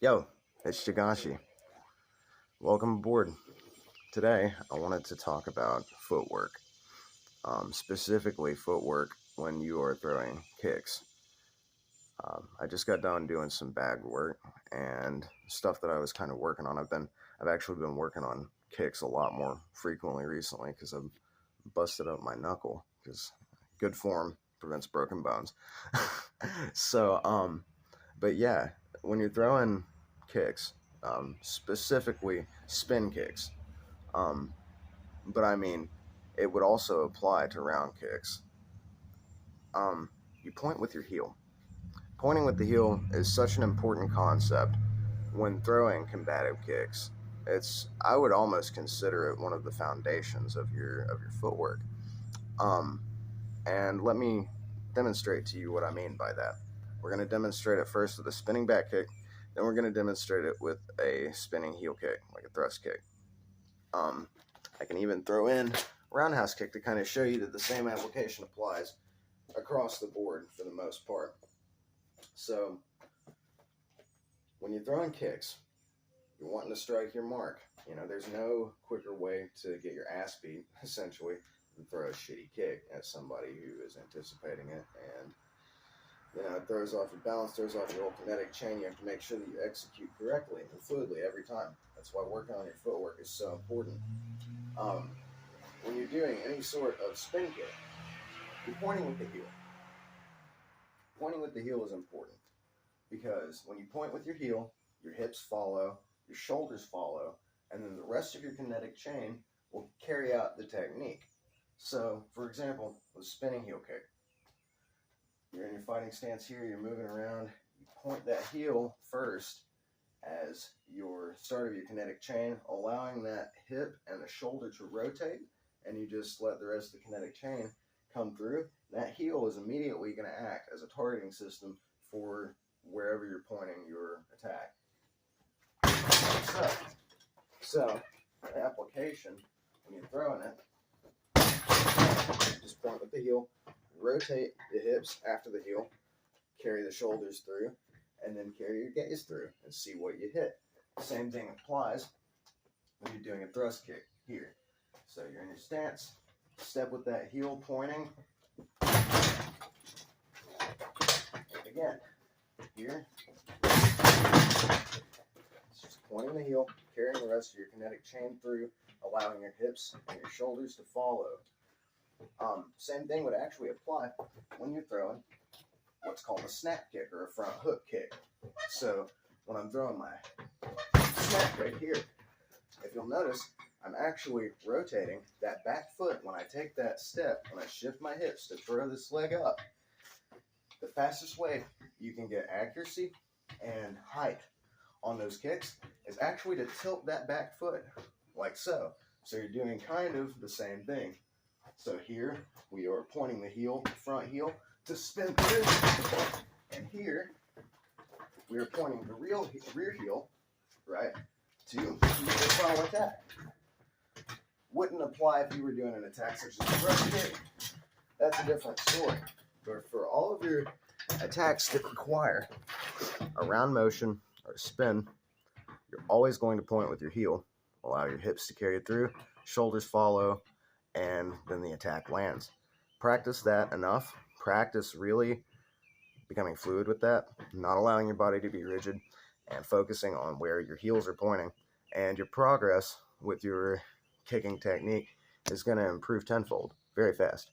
Yo, it's Jagashi. Welcome aboard. Today, I wanted to talk about footwork, specifically footwork when you are throwing kicks. I just got done doing some bag work and stuff that I was kind of working on. I've actually been working on kicks a lot more frequently recently because I've busted up my knuckle because good form prevents broken bones. so, but yeah, when you're throwing kicks, specifically spin kicks, um, but I mean, it would also apply to round kicks. You point with your heel. Pointing with the heel is such an important concept when throwing combative kicks. I would almost consider it one of the foundations of your footwork. Um, and let me demonstrate to you what I mean by that. We're going to demonstrate it first with a spinning back kick, then we're going to demonstrate it with a spinning heel kick, like a thrust kick. Um, I can even throw in roundhouse kick to kind of show you that the same application applies across the board for the most part. So when you're throwing kicks, you're wanting to strike your mark. You know, there's no quicker way to get your ass beat, essentially, than throw a shitty kick at somebody who is anticipating it. And, you know, it throws off your balance, throws off your whole kinetic chain. You have to make sure that you execute correctly and fluidly every time. That's why working on your footwork is so important. Um, when you're doing any sort of spin kick, you're pointing with the heel. Pointing with the heel is important because when you point with your heel, your hips follow, your shoulders follow, and then the rest of your kinetic chain will carry out the technique. So, for example, with spinning heel kick, you're in your fighting stance here, you're moving around, you point that heel first as your start of your kinetic chain, allowing that hip and the shoulder to rotate, and you just let the rest of the kinetic chain come through. That heel is immediately going to act as a targeting system for wherever you're pointing your attack. So application, when you're throwing it, just point with the heel, rotate the hips after the heel, carry the shoulders through, and then carry your gaze through and see what you hit. Same thing applies when you're doing a thrust kick here. So you're in your stance, step with that heel pointing. Again, here, it's just pointing the heel, carrying the rest of your kinetic chain through, allowing your hips and your shoulders to follow. Same thing would actually apply when you're throwing what's called a snap kick or a front hook kick. So when I'm throwing my snap right here, if you'll notice, I'm actually rotating that back foot when I take that step, when I shift my hips to throw this leg up. The fastest way you can get accuracy and height on those kicks is actually to tilt that back foot like so. So you're doing kind of the same thing. So here we are pointing the heel, front heel, to spin through. And here we are pointing the rear heel, right, to the frontal attack. Wouldn't apply if you were doing an attack such as a thrust kick. That's a different story. But for all of your attacks that require a round motion or a spin, you're always going to point with your heel. Allow your hips to carry it through, shoulders follow, and then the attack lands. Practice that enough. Practice really becoming fluid with that, not allowing your body to be rigid, and focusing on where your heels are pointing. And your progress with your kicking technique is going to improve tenfold very fast.